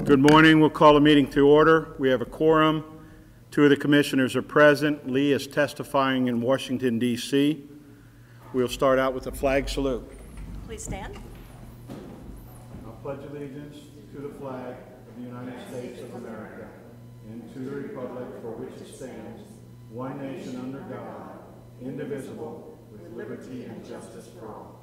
Good morning. We'll call the meeting to order. We have a quorum. Two of the commissioners are present. Lee is testifying in Washington, D.C. We'll start out with a flag salute. Please stand. I pledge allegiance to the flag of the United States of America and to the republic for which it stands, one nation under God, indivisible, with liberty and justice for all.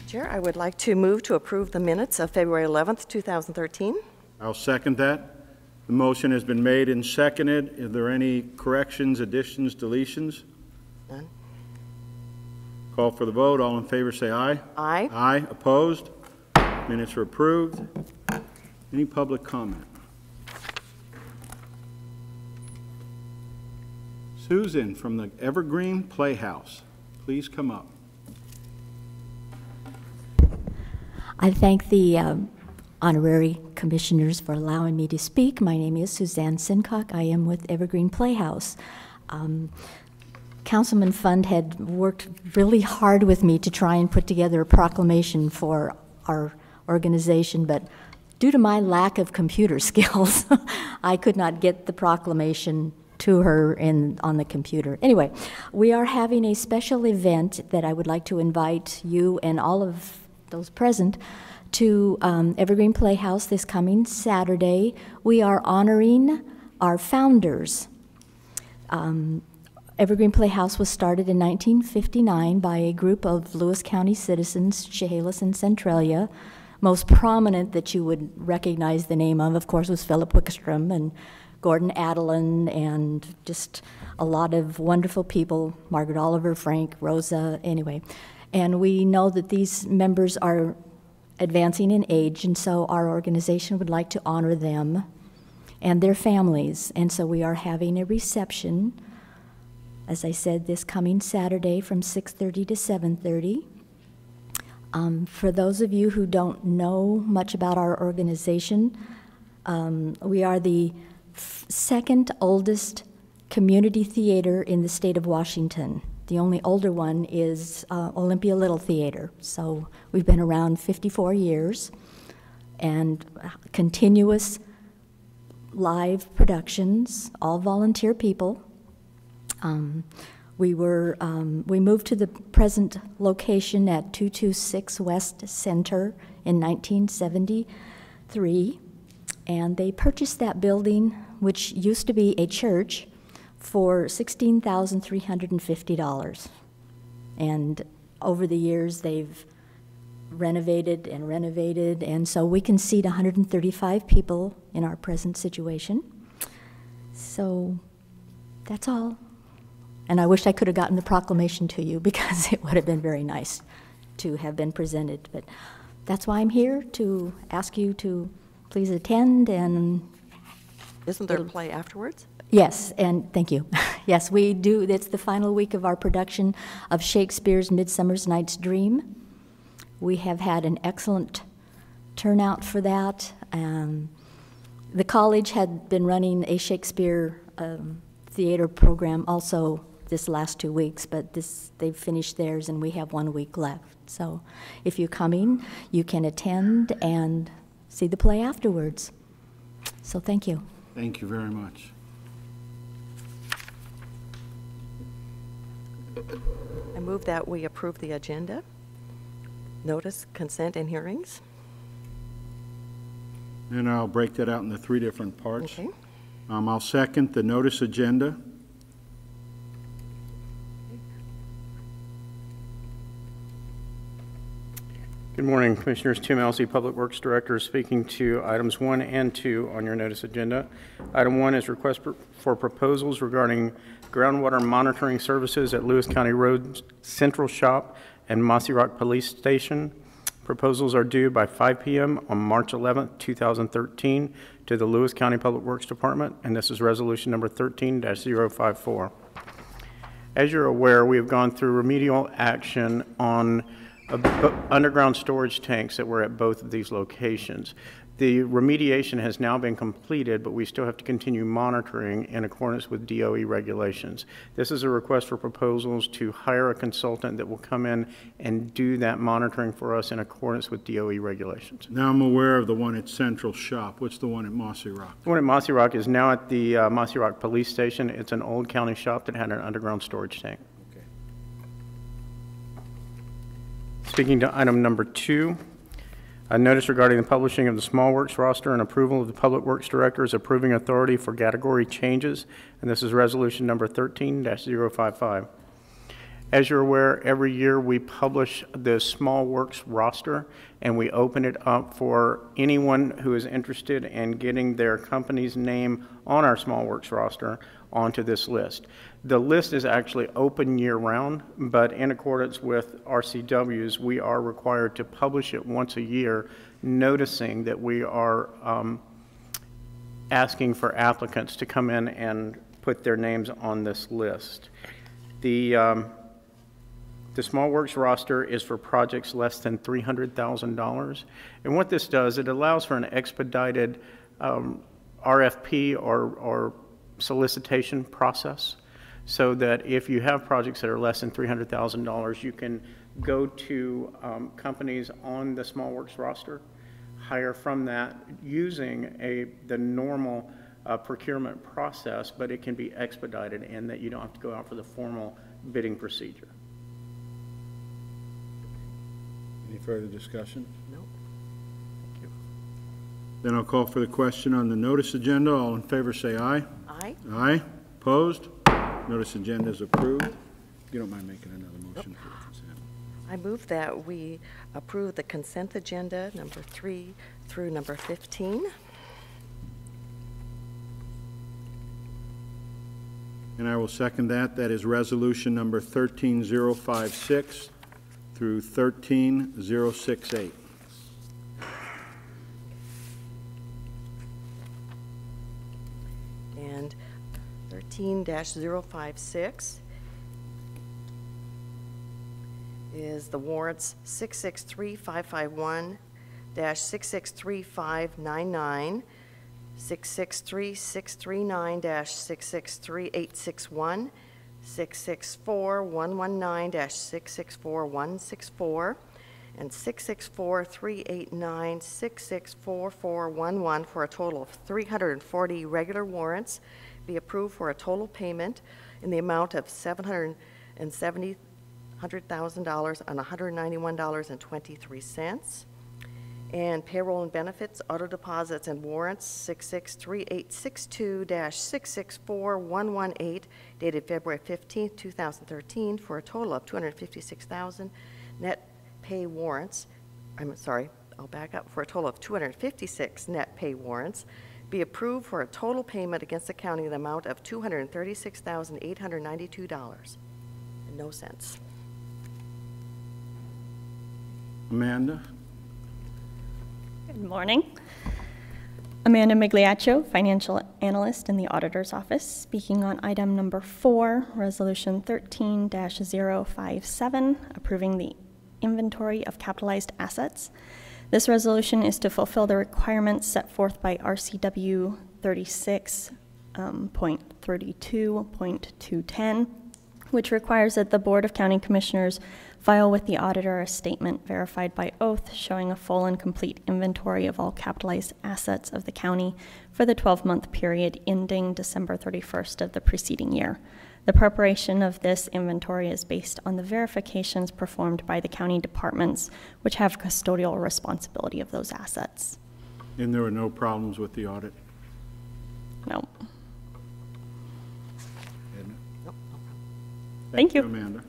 Chair, I would like to move to approve the minutes of February 11th, 2013. I'll second that. The motion has been made and seconded. Are there any corrections, additions, deletions? None. Call for the vote. All in favor say aye. Aye. Aye. Opposed? Minutes are approved. Any public comment? Susan from the Evergreen Playhouse, please come up. I thank the honorary commissioners for allowing me to speak. My name is Suzanne Sincock. I am with Evergreen Playhouse. Councilman Fund had worked really hard with me to try and put together a proclamation for our organization, but due to my lack of computer skills, I could not get the proclamation to her on the computer. Anyway, we are having a special event that I would like to invite you and all of those present to Evergreen Playhouse this coming Saturday. We are honoring our founders. Evergreen Playhouse was started in 1959 by a group of Lewis County citizens, Chehalis and Centralia. Most prominent that you would recognize the name of course, was Philip Wickstrom and Gordon Adelin, and just a lot of wonderful people, Margaret Oliver, Frank, Rosa, anyway. And we know that these members are advancing in age, and so our organization would like to honor them and their families. And so we are having a reception, as I said, this coming Saturday from 6:30 to 7:30. For those of you who don't know much about our organization, we are the second oldest community theater in the state of Washington. The only older one is Olympia Little Theater. So we've been around 54 years, and continuous live productions, all volunteer people. We moved to the present location at 226 West Center in 1973, and they purchased that building, which used to be a church, for $16,350. And over the years, they've renovated, and so we can seat 135 people in our present situation. So that's all. And I wish I could have gotten the proclamation to you, because it would have been very nice to have been presented. But that's why I'm here, to ask you to please attend. And isn't there a play afterwards? Yes, and thank you. Yes, we do. It's the final week of our production of Shakespeare's Midsummer Night's Dream. We have had an excellent turnout for that. The college had been running a Shakespeare theater program also this last 2 weeks, but they've finished theirs and we have 1 week left. So if you're coming, you can attend and see the play afterwards. So thank you. Thank you very much. I move that we approve the agenda, notice, consent, and hearings. And I'll break that out into 3 different parts. Okay. I'll second the notice agenda. Good morning, Commissioners. Tim Elsey, Public Works Director, speaking to items 1 and 2 on your notice agenda. Item 1 is request for proposals regarding groundwater monitoring services at Lewis County Road Central Shop and Mossy Rock Police Station. Proposals are due by 5 p.m. on March 11, 2013 to the Lewis County Public Works Department, and this is resolution number 13-054. As you're aware, we have gone through remedial action on underground storage tanks that were at both of these locations. The remediation has now been completed, but we still have to continue monitoring in accordance with DOE regulations. This is a request for proposals to hire a consultant that will come in and do that monitoring for us in accordance with DOE regulations. Now I'm aware of the one at Central Shop. What's the one at Mossy Rock? The one at Mossy Rock is now at the Mossy Rock Police Station. It's an old county shop that had an underground storage tank. Okay. Speaking to item number 2, a notice regarding the publishing of the Small Works roster and approval of the Public Works Director's approving authority for category changes, and this is resolution number 13-055. As you're aware, every year we publish the Small Works roster, and we open it up for anyone who is interested in getting their company's name on our Small Works roster onto this list. The list is actually open year-round, but in accordance with RCWs, we are required to publish it once a year, noticing that we are asking for applicants to come in and put their names on this list. The Small Works roster is for projects less than $300,000, and what this does, it allows for an expedited RFP or solicitation process, so that if you have projects that are less than $300,000, you can go to companies on the Small Works roster, hire from that using the normal procurement process, but it can be expedited in that you don't have to go out for the formal bidding procedure. Any further discussion? No. Thank you. Then I'll call for the question on the notice agenda. All in favor say aye. Aye. Aye. Opposed? Notice agenda is approved. You don't mind making another motion for the consent? I move that we approve the consent agenda number 3 through number 15. And I will second that. That is resolution number 13056 through 13068. And 13-056 is the warrants 663-551, 663-599, 663-639, 664-119-664-164, and 664-389, 664-4411 for a total of 340 regular warrants be approved for a total payment in the amount of $770,000 and $191.23. And payroll and benefits, auto deposits, and warrants 663862-664118, dated February 15, 2013, for a total of $256,000. Net pay warrants, I'll back up, for a total of 256 net pay warrants, be approved for a total payment against the county in the amount of $236,892.00. Amanda? Good morning. Amanda Migliaccio, financial analyst in the auditor's office, speaking on item number 4, resolution 13-057, approving the inventory of capitalized assets. This resolution is to fulfill the requirements set forth by RCW 36.32.210, which requires that the Board of County Commissioners file with the auditor a statement verified by oath showing a full and complete inventory of all capitalized assets of the county for the 12-month period ending December 31st of the preceding year. The preparation of this inventory is based on the verifications performed by the county departments, which have custodial responsibility of those assets. And there were no problems with the audit? No. Edna? Nope, no problem. Thank you. Amanda.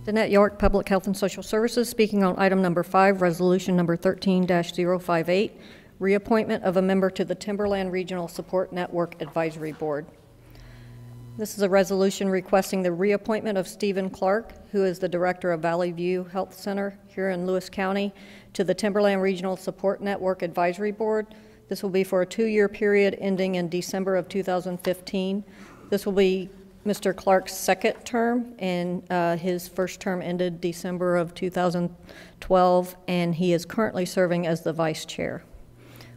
Danette York, Public Health and Social Services, speaking on item number 5, resolution number 13-058, reappointment of a member to the Timberland Regional Support Network Advisory Board. This is a resolution requesting the reappointment of Stephen Clark, who is the director of Valley View Health Center here in Lewis County, to the Timberland Regional Support Network Advisory Board. This will be for a 2-year period ending in December of 2015. This will be Mr. Clark's second term, and his first term ended December of 2012, and he is currently serving as the vice chair.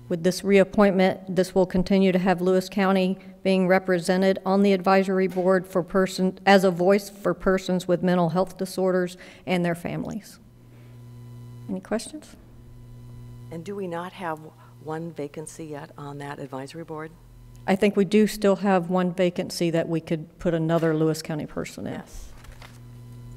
With this reappointment, this will continue to have Lewis County being represented on the advisory board for as a voice for persons with mental health disorders and their families. Any questions? And do we not have one vacancy yet on that advisory board? I think we do still have one vacancy that we could put another Lewis County person in. Yes.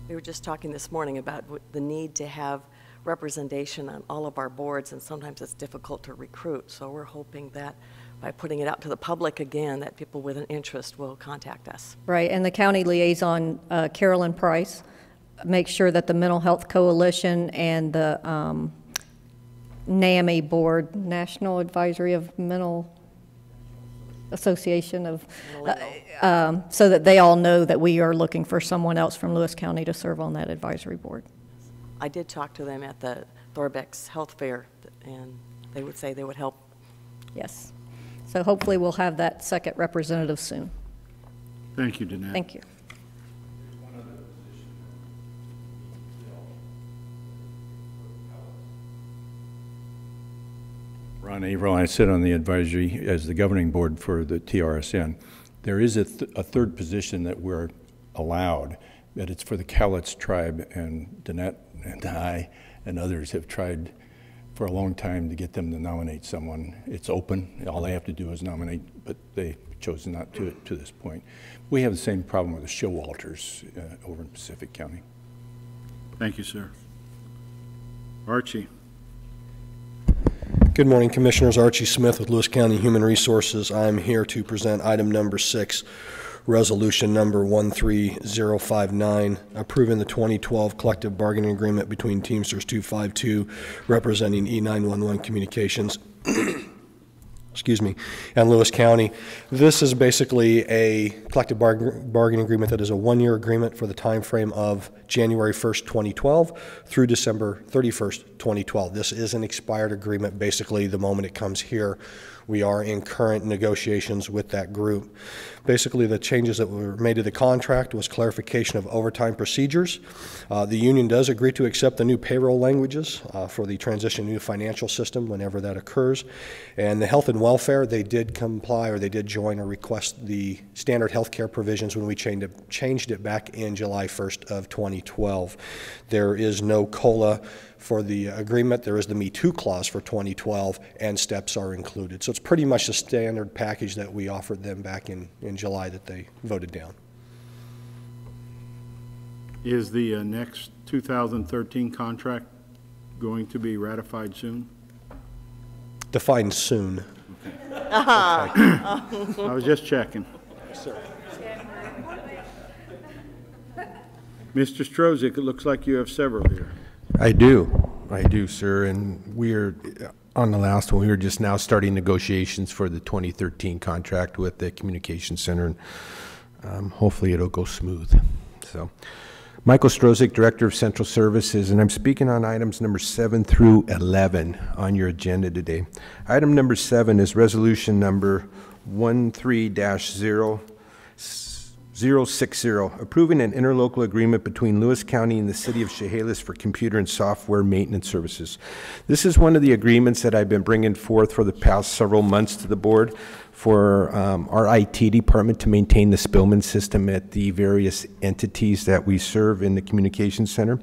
We were just talking this morning about the need to have representation on all of our boards, and sometimes it's difficult to recruit. So we're hoping that by putting it out to the public again, that people with an interest will contact us. Right, and the county liaison, Carolyn Price, makes sure that the Mental Health Coalition and the NAMI board, National Advisory of Mental Association of, so that they all know that we are looking for someone else from Lewis County to serve on that advisory board. I did talk to them at the Thorbeck's Health Fair, and they would say they would help. Yes. So hopefully we'll have that second representative soon. Thank you, Danette. Thank you. Ron Averill, I sit on the advisory as the governing board for the TRSN. There is a third position that we're allowed, but it's for the Cowlitz tribe, and Danette and I and others have tried for a long time to get them to nominate someone. It's open. All they have to do is nominate, but they've chosen not to to this point. We have the same problem with the Showalters over in Pacific County. Thank you, sir. Archie. Good morning, Commissioners. Archie Smith with Lewis County Human Resources. I'm here to present item number 6, resolution number 13059, approving the 2012 collective bargaining agreement between Teamsters 252, representing E911 Communications, excuse me, and Lewis County. This is basically a collective bargaining agreement that is a one-year agreement for the time frame of January 1st, 2012 through December 31st, 2012. This is an expired agreement. Basically, the moment it comes here, we are in current negotiations with that group. Basically, the changes that were made to the contract was clarification of overtime procedures. The union does agree to accept the new payroll languages for the transition to new financial system whenever that occurs. And the health and welfare, they did comply, or they did join or request the standard health care provisions when we changed it back in July 1st of 2012. There is no COLA for the agreement. There is the Me Too clause for 2012, and steps are included. So it's pretty much the standard package that we offered them back in July that they voted down. Is the next 2013 contract going to be ratified soon? Defined soon. Okay. I was just checking. Yes, sir. Mr. Strozek, it looks like you have several here. I do, sir. And we're on the last one. We were just now starting negotiations for the 2013 contract with the communication center, and hopefully it'll go smooth. So, Michael Strozek, Director of Central Services, and I'm speaking on items number 7 through 11 on your agenda today. Item number 7 is resolution number 13-060, approving an interlocal agreement between Lewis County and the City of Chehalis for computer and software maintenance services. This is one of the agreements that I've been bringing forth for the past several months to the board for our IT department to maintain the Spillman system at the various entities that we serve in the communication center.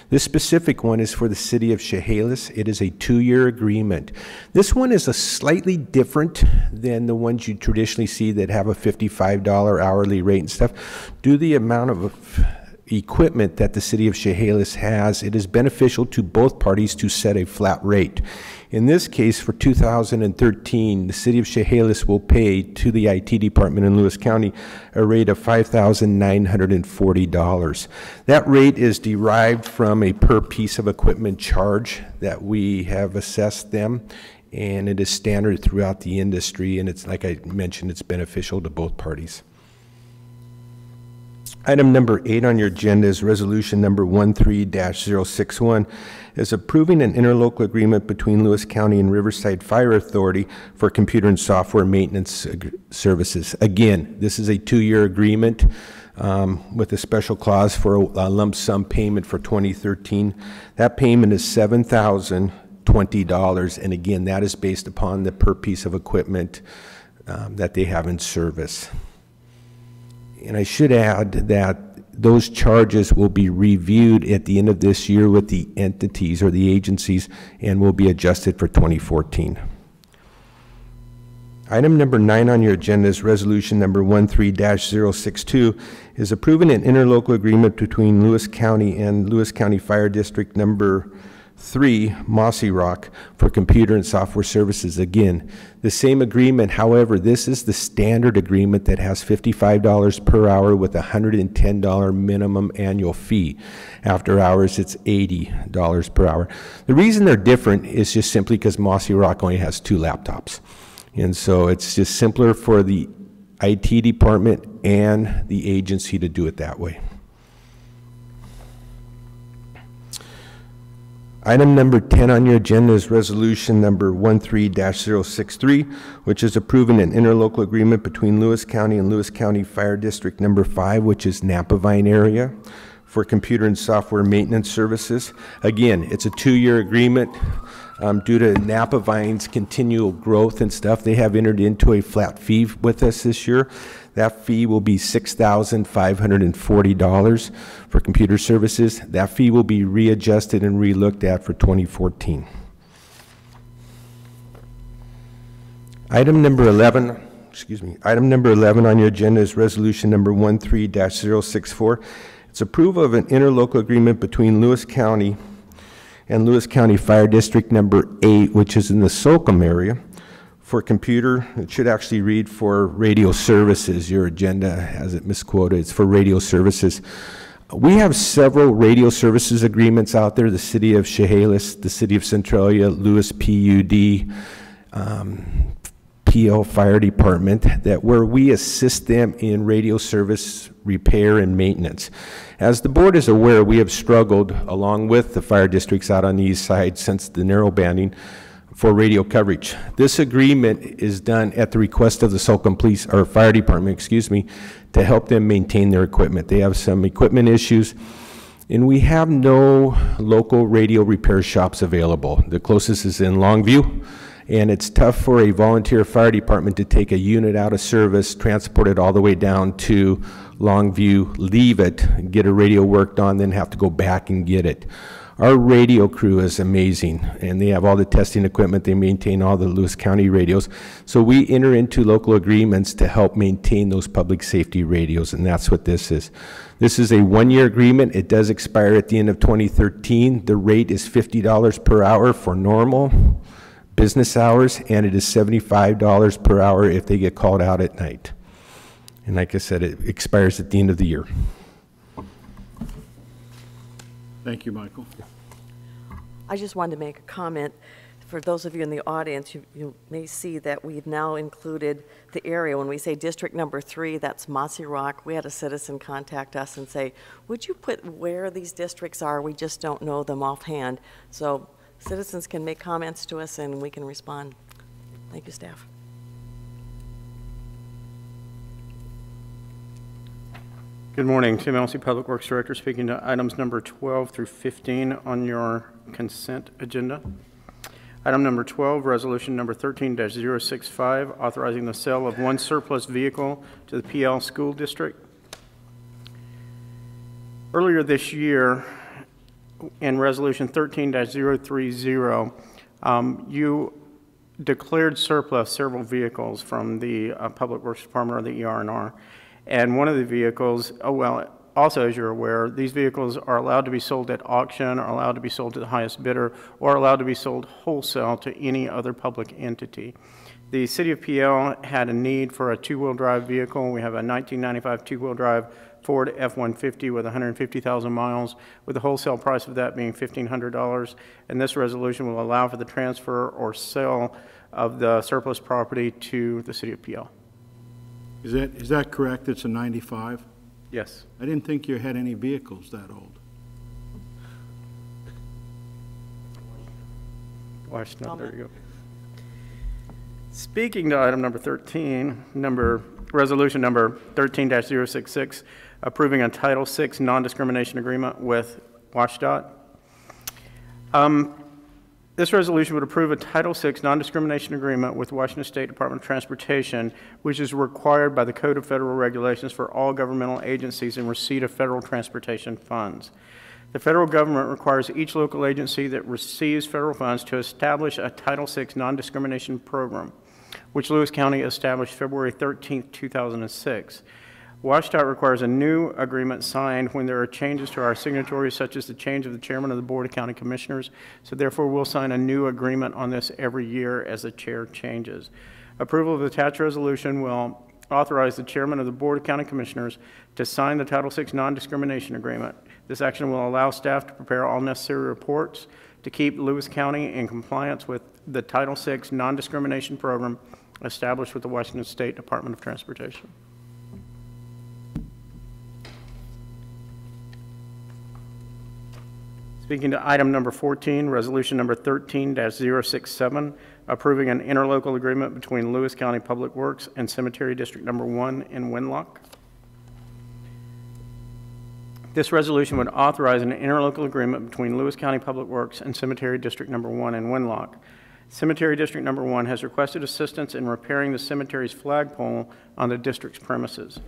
This specific one is for the City of Chehalis. It is a 2-year agreement. This one is a slightly different than the ones you traditionally see that have a $55 hourly rate and stuff. Due to the amount of equipment that the City of Chehalis has, it is beneficial to both parties to set a flat rate. In this case, for 2013, the City of Chehalis will pay to the IT department in Lewis County a rate of $5,940. That rate is derived from a per piece of equipment charge that we have assessed them, and it is standard throughout the industry, and it's, like I mentioned, it's beneficial to both parties. Item number 8 on your agenda is resolution number 13-061, is approving an interlocal agreement between Lewis County and Riverside Fire Authority for computer and software maintenance services. Again, this is a 2-year agreement. with a special clause for a lump sum payment for 2013. That payment is $7,020, and again, that is based upon the per piece of equipment that they have in service. And I should add that those charges will be reviewed at the end of this year with the entities or the agencies and will be adjusted for 2014. Item number 9 on your agenda is resolution number 13-062, is approving an interlocal agreement between Lewis County and Lewis County Fire District number 3, Mossy Rock, for computer and software services. Again, the same agreement, however, this is the standard agreement that has $55 per hour with a $110 minimum annual fee. After hours, it's $80 per hour. The reason they're different is just simply because Mossy Rock only has 2 laptops. And so it's just simpler for the IT department and the agency to do it that way. Item number 10 on your agenda is resolution number 13-063, which is approving an interlocal agreement between Lewis County and Lewis County Fire District number 5, which is Napavine area, for computer and software maintenance services. Again, it's a 2-year agreement. Due to Napavine's continual growth and stuff, they have entered into a flat fee with us this year. That fee will be $6,540 for computer services. That fee will be readjusted and relooked at for 2014. Item number 11 on your agenda is resolution number 13-064. It's approval of an interlocal agreement between Lewis County and Lewis County Fire District number 8, which is in the Slocum area, for computer. It should actually read for radio services. Your agenda has it misquoted. It's for radio services. We have several radio services agreements out there. The City of Chehalis, the City of Centralia, Lewis PUD, PL Fire Department, that where we assist them in radio service repair and maintenance. As the board is aware, we have struggled along with the fire districts out on the east side since the narrow banding for radio coverage. This agreement is done at the request of the Slocum Police or Fire Department, to help them maintain their equipment. They have some equipment issues, and we have no local radio repair shops available. The closest is in Longview, and it's tough for a volunteer fire department to take a unit out of service, transport it all the way down to Longview, leave it, get a radio worked on, then have to go back and get it. Our radio crew is amazing, and they have all the testing equipment. They maintain all the Lewis County radios. So we enter into local agreements to help maintain those public safety radios, and that's what this is. This is a 1-year agreement. It does expire at the end of 2013. The rate is $50 per hour for normal business hours, and it is $75 per hour if they get called out at night. And like I said, it expires at the end of the year. Thank you, Michael. I just wanted to make a comment. For those of you in the audience, you may see that we've now included the area. When we say district number 3, that's Mossy Rock. We had a citizen contact us and say, would you put where these districts are? We just don't know them offhand. So citizens can make comments to us and we can respond. Thank you, staff. Good morning. Tim Elsey, Public Works Director, speaking to items number 12 through 15 on your consent agenda. Item number 12, resolution number 13-065, authorizing the sale of 1 surplus vehicle to the PL School District. Earlier this year, in resolution 13-030, you declared surplus several vehicles from the Public Works Department or the ER&R. And one of the vehicles, also as you're aware, these vehicles are allowed to be sold at auction, are allowed to be sold to the highest bidder, or allowed to be sold wholesale to any other public entity. The City of PL had a need for a 2-wheel drive vehicle. We have a 1995 2-wheel drive Ford F-150 with 150,000 miles, with the wholesale price of that being $1,500. And this resolution will allow for the transfer or sale of the surplus property to the City of PL. Is that correct? It's a 95? Yes. I didn't think you had any vehicles that old. Watch, no, there you go. Speaking to item number 13, resolution number 13-066, approving a Title VI non-discrimination agreement with WashDOT. This resolution would approve a Title VI non-discrimination agreement with Washington State Department of Transportation, which is required by the Code of Federal Regulations for all governmental agencies in receipt of federal transportation funds. The federal government requires each local agency that receives federal funds to establish a Title VI non-discrimination program, which Lewis County established February 13, 2006. WashDOT requires a new agreement signed when there are changes to our signatories, such as the change of the chairman of the Board of County Commissioners. So therefore, we'll sign a new agreement on this every year as the chair changes. Approval of the attached resolution will authorize the chairman of the Board of County Commissioners to sign the Title VI non-discrimination agreement. This action will allow staff to prepare all necessary reports to keep Lewis County in compliance with the Title VI non-discrimination program established with the Washington State Department of Transportation. Speaking to item number 14, resolution number 13-067, approving an interlocal agreement between Lewis County Public Works and Cemetery District Number 1 in Winlock. This resolution would authorize an interlocal agreement between Lewis County Public Works and Cemetery District Number 1 in Winlock. Cemetery District Number 1 has requested assistance in repairing the cemetery's flagpole on the district's premises.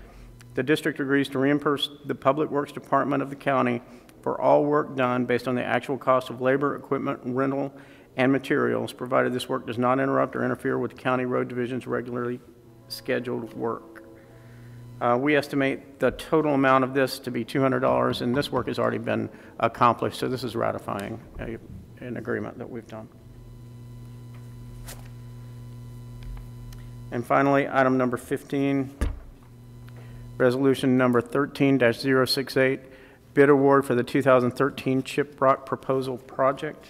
The district agrees to reimburse the Public Works Department of the county for all work done based on the actual cost of labor, equipment, rental, and materials, provided this work does not interrupt or interfere with the County Road Division's regularly scheduled work. We estimate the total amount of this to be $200, and this work has already been accomplished, so this is ratifying an agreement that we've done. And finally, item number 15, resolution number 13-068, bid award for the 2013 Chip Rock Proposal Project.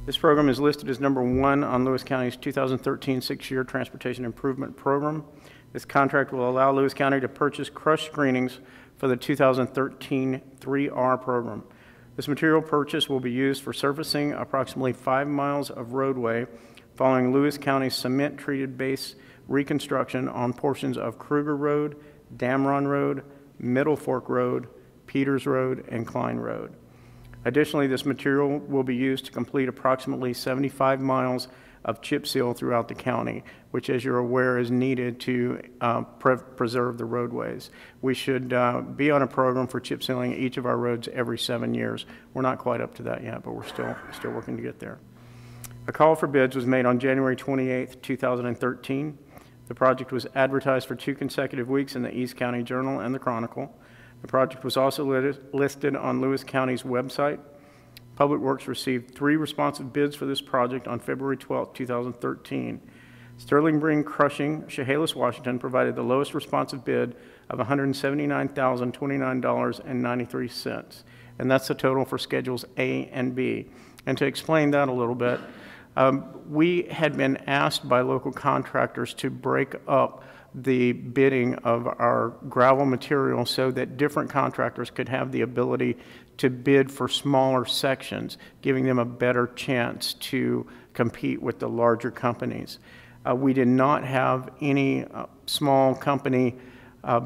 This program is listed as number 1 on Lewis County's 2013 6-year Transportation Improvement Program. This contract will allow Lewis County to purchase crushed screenings for the 2013 3R program. This material purchase will be used for surfacing approximately 5 miles of roadway following Lewis County's cement-treated base reconstruction on portions of Kruger Road, Damron Road, Middle Fork Road, Peters Road, and Klein Road. Additionally, this material will be used to complete approximately 75 miles of chip seal throughout the county, which, as you're aware, is needed to preserve the roadways. We should be on a program for chip sealing each of our roads every 7 years. We're not quite up to that yet, but we're still working to get there. A call for bids was made on January 28, 2013. The project was advertised for 2 consecutive weeks in the East County Journal and the Chronicle. The project was also listed on Lewis County's website. Public Works received 3 responsive bids for this project on February 12, 2013. Sterling Green Crushing, Chehalis, Washington, provided the lowest responsive bid of $179,029.93, and that's the total for Schedules A and B. And to explain that a little bit, we had been asked by local contractors to break up the bidding of our gravel material so that different contractors could have the ability to bid for smaller sections, giving them a better chance to compete with the larger companies. We did not have any small company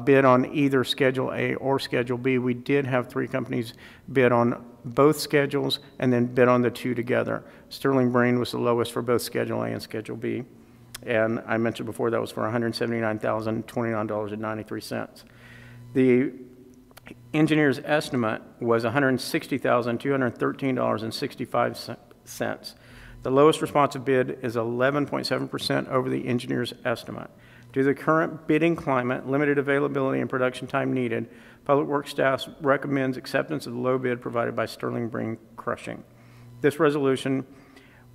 bid on either Schedule A or Schedule B. We did have 3 companies bid on both schedules and then bid on the 2 together. Sterling Green was the lowest for both Schedule A and Schedule B. And I mentioned before that was for $179,029.93. The engineer's estimate was $160,213.65. The lowest responsive bid is 11.7% over the engineer's estimate. Due to the current bidding climate, limited availability, and production time needed, Public Works staff recommends acceptance of the low bid provided by Sterling Green Crushing. This resolution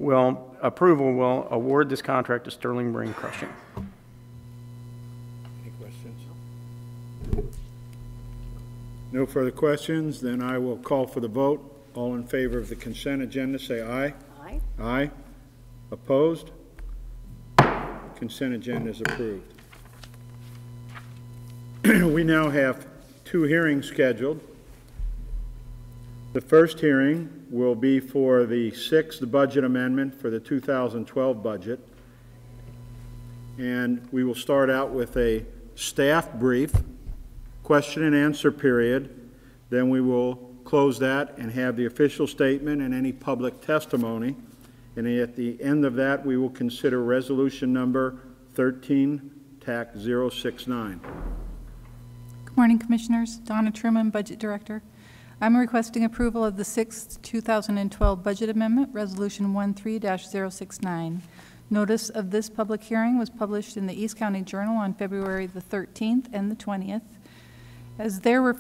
approval will award this contract to Sterling Green Crushing. Any questions? No further questions, then I will call for the vote. All in favor of the consent agenda, say aye. Aye. Aye. Opposed? Consent agenda is approved. We now have 2 hearings scheduled. The first hearing will be for the sixth budget amendment for the 2012 budget. And we will start out with a staff brief, question and answer period. Then we will close that and have the official statement and any public testimony. And at the end of that, we will consider resolution number 13-069. Good morning, Commissioners. Donna Truman, Budget Director. I'm requesting approval of the 6th 2012 Budget Amendment, Resolution 13-069. Notice of this public hearing was published in the East County Journal on February the 13th and the 20th. As there were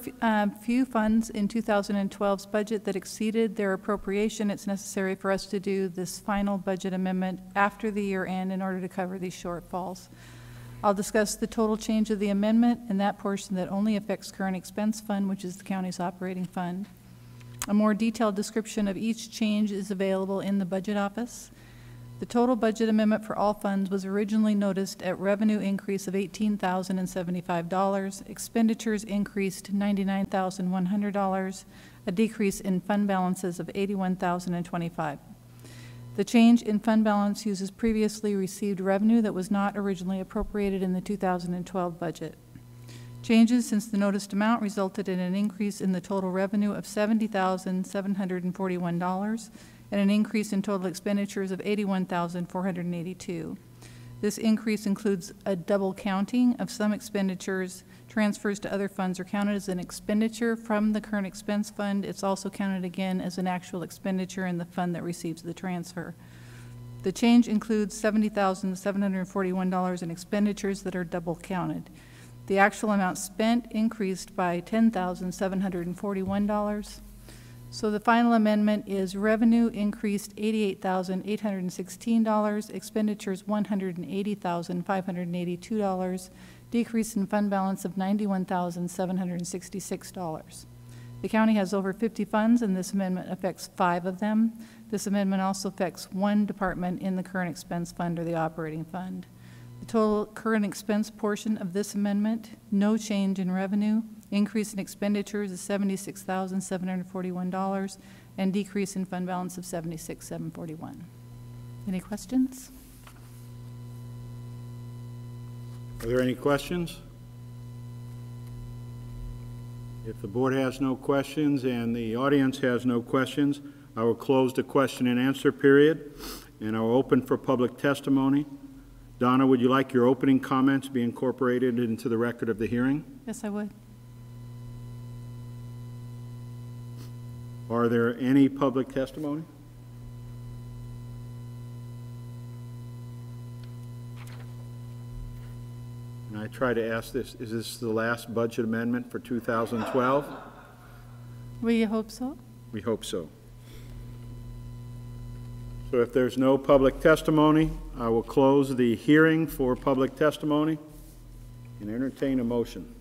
few funds in 2012's budget that exceeded their appropriation, it's necessary for us to do this final budget amendment after the year end in order to cover these shortfalls. I'll discuss the total change of the amendment and that portion that only affects current expense fund, which is the county's operating fund. A more detailed description of each change is available in the budget office. The total budget amendment for all funds was originally noticed at revenue increase of $18,075, expenditures increased $99,100, a decrease in fund balances of $81,025. The change in fund balance uses previously received revenue that was not originally appropriated in the 2012 budget. Changes since the noticed amount resulted in an increase in the total revenue of $70,741 and an increase in total expenditures of $81,482. This increase includes a double counting of some expenditures. Transfers to other funds are counted as an expenditure from the current expense fund. It's also counted again as an actual expenditure in the fund that receives the transfer. The change includes $70,741 in expenditures that are double counted. The actual amount spent increased by $10,741. So the final amendment is revenue increased $88,816, expenditures $180,582, decrease in fund balance of $91,766. The county has over 50 funds, and this amendment affects 5 of them. This amendment also affects 1 department in the current expense fund or the operating fund. The total current expense portion of this amendment, no change in revenue, increase in expenditures is $76,741, and decrease in fund balance of $76,741. Any questions? Are there any questions? If the board has no questions and the audience has no questions, I will close the question and answer period, and I will open for public testimony. Donna, would you like your opening comments to be incorporated into the record of the hearing? Yes, I would. Are there any public testimony? And I try to ask this, is this the last budget amendment for 2012? We hope so. We hope so. So if there's no public testimony, I will close the hearing for public testimony and entertain a motion.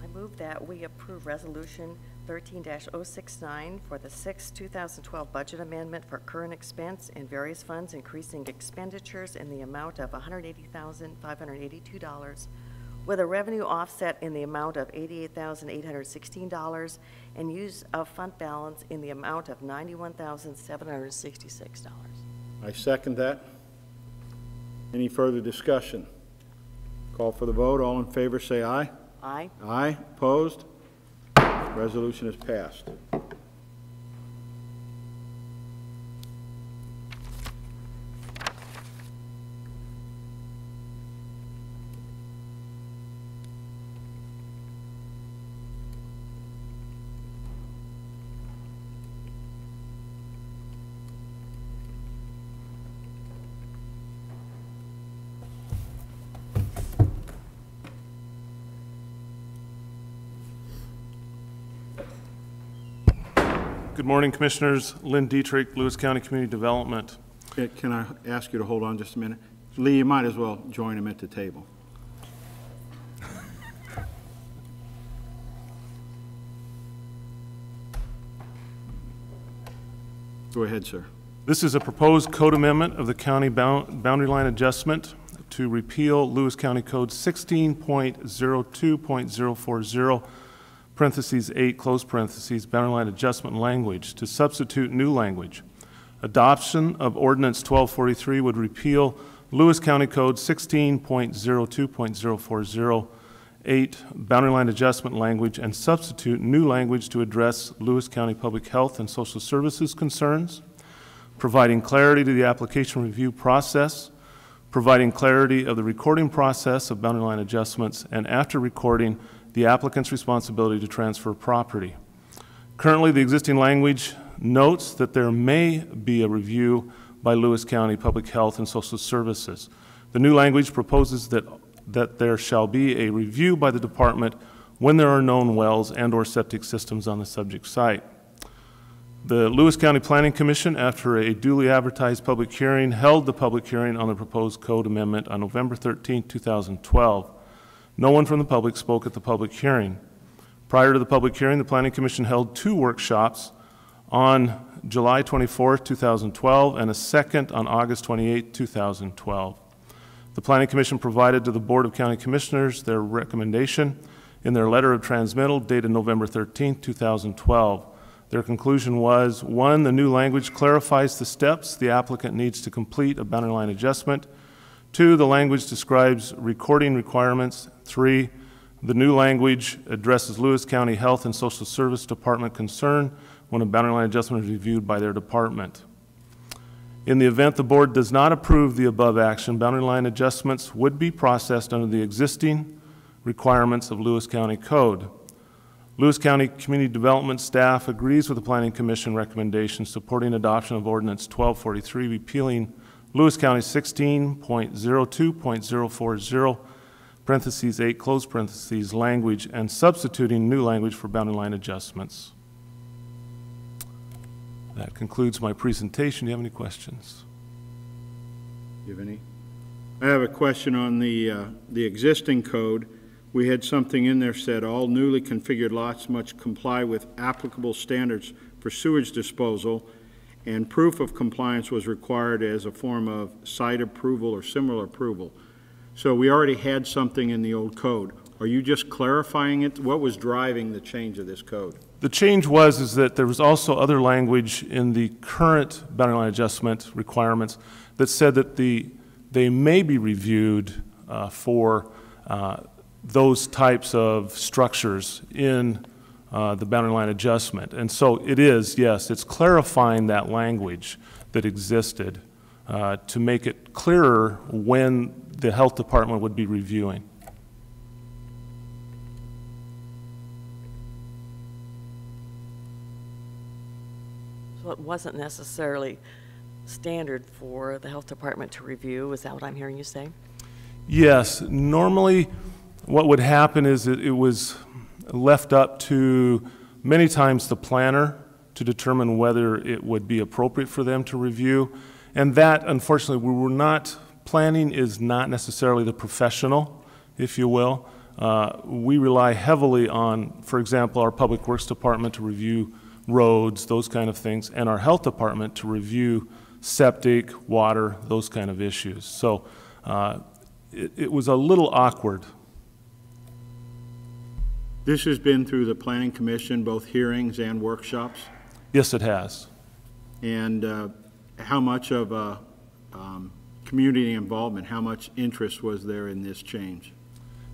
I move that we approve Resolution 13-069 for the 6th 2012 budget amendment for current expense and various funds, increasing expenditures in the amount of $180,582, with a revenue offset in the amount of $88,816 and use of fund balance in the amount of $91,766. I second that. Any further discussion? Call for the vote. All in favor say aye. Aye. Aye. Opposed? Resolution is passed. Good morning, Commissioners. Lynn Dietrich, Lewis County Community Development. Can I ask you to hold on just a minute? Lee, you might as well join him at the table. Go ahead, sir. This is a proposed code amendment of the county boundary line adjustment to repeal Lewis County Code 16.02.040 parentheses 8, close parentheses, boundary line adjustment language to substitute new language. Adoption of Ordinance 1243 would repeal Lewis County Code 16.02.0408 boundary line adjustment language and substitute new language to address Lewis County Public Health and Social Services concerns, providing clarity to the application review process, providing clarity of the recording process of boundary line adjustments, and after recording, the applicant's responsibility to transfer property. Currently, the existing language notes that there may be a review by Lewis County Public Health and Social Services. The new language proposes that there shall be a review by the department when there are known wells and/or septic systems on the subject site. The Lewis County Planning Commission, after a duly advertised public hearing, held the public hearing on the proposed code amendment on November 13, 2012. No one from the public spoke at the public hearing. Prior to the public hearing, the Planning Commission held 2 workshops on July 24, 2012, and a second on August 28, 2012. The Planning Commission provided to the Board of County Commissioners their recommendation in their letter of transmittal dated November 13, 2012. Their conclusion was, 1, the new language clarifies the steps the applicant needs to complete a boundary line adjustment. 2, the language describes recording requirements. 3, the new language addresses Lewis County Health and Social Service Department concern when a boundary line adjustment is reviewed by their department. In the event the board does not approve the above action, boundary line adjustments would be processed under the existing requirements of Lewis County Code. Lewis County Community Development staff agrees with the Planning Commission recommendation supporting adoption of Ordinance 1243, repealing Lewis County 16.02.040, parentheses 8, close parentheses, language, and substituting new language for boundary line adjustments. That concludes my presentation. Do you have any questions? Do you have any? I have a question on the existing code. We had something in there said all newly configured lots must comply with applicable standards for sewage disposal, and proof of compliance was required as a form of site approval or similar approval. So we already had something in the old code. Are you just clarifying it? What was driving the change of this code? The change is that there was also other language in the current boundary line adjustment requirements that said that they may be reviewed for those types of structures in the boundary line adjustment. And so it is, yes, it's clarifying that language that existed to make it clearer when the health department would be reviewing. So it wasn't necessarily standard for the health department to review. Is that what I'm hearing you say? Yes. Normally, what would happen is it was left up to many times the planner to determine whether it would be appropriate for them to review. And that, unfortunately, we were not, planning is not necessarily the professional, if you will. We rely heavily on, for example, our Public Works Department to review roads, those kind of things, and our Health Department to review septic, water, those kind of issues. So it was a little awkward. This has been through the Planning Commission, both hearings and workshops? Yes, it has. And how much of community involvement, how much interest was there in this change?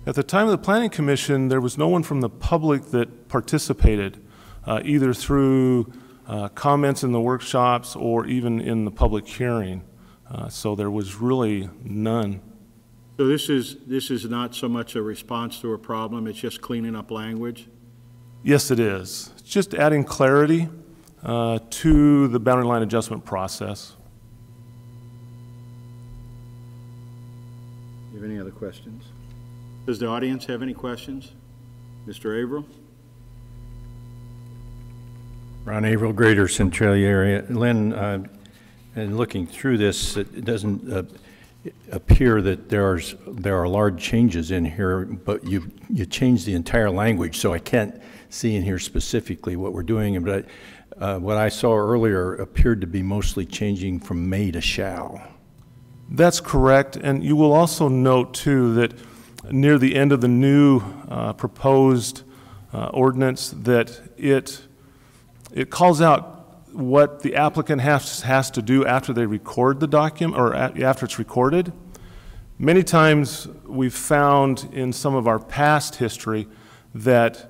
At the time of the Planning Commission, there was no one from the public that participated, either through comments in the workshops or even in the public hearing. So there was really none. So this is not so much a response to a problem, it's just cleaning up language? Yes, it is. It's just adding clarity to the boundary line adjustment process. Do you have any other questions? Does the audience have any questions? Mr. Averill? Ron Averill, Greater Centralia area. Lynn, and looking through this, it doesn't appear that there are large changes in here, but you changed the entire language, so I can't see in here specifically what we're doing. But what I saw earlier appeared to be mostly changing from may to shall. That's correct, and you will also note too that near the end of the new proposed ordinance that it calls out what the applicant has to do after they record the document, or after it's recorded. Many times we've found in some of our past history that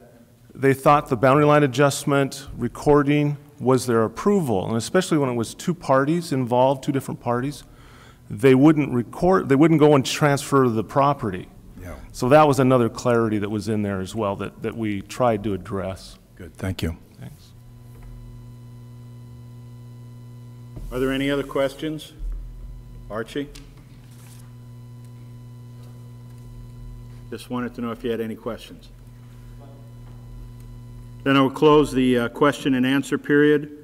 they thought the boundary line adjustment recording was their approval, and especially when it was two parties involved, two different parties, they wouldn't go and transfer the property. Yeah. So that was another clarity that was in there as well that we tried to address. Good, thank you. Thanks. Are there any other questions? Archie? Just wanted to know if you had any questions. Then I will close the question and answer period.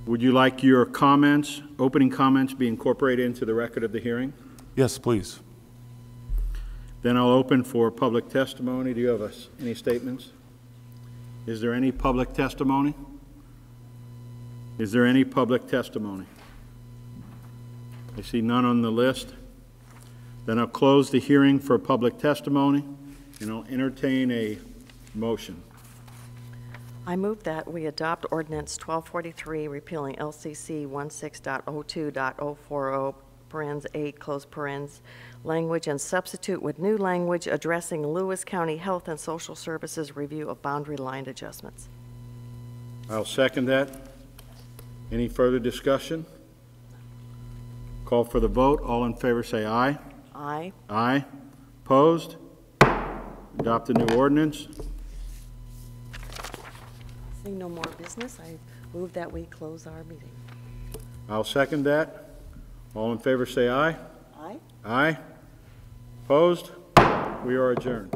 Would you like your comments, opening comments, be incorporated into the record of the hearing? Yes, please. Then I'll open for public testimony. Do you have any statements? Is there any public testimony? Is there any public testimony? I see none on the list. Then I'll close the hearing for public testimony, and I'll entertain a motion. I move that we adopt ordinance 1243, repealing LCC 16.02.040, parens 8, close parens, language, and substitute with new language addressing Lewis County Health and Social Services review of boundary line adjustments. I'll second that. Any further discussion? Call for the vote. All in favor say aye. Aye. Aye. Opposed? Adopt the new ordinance. Seeing no more business, I move that we close our meeting. I'll second that. All in favor say aye. Aye. Aye. Opposed? We are adjourned.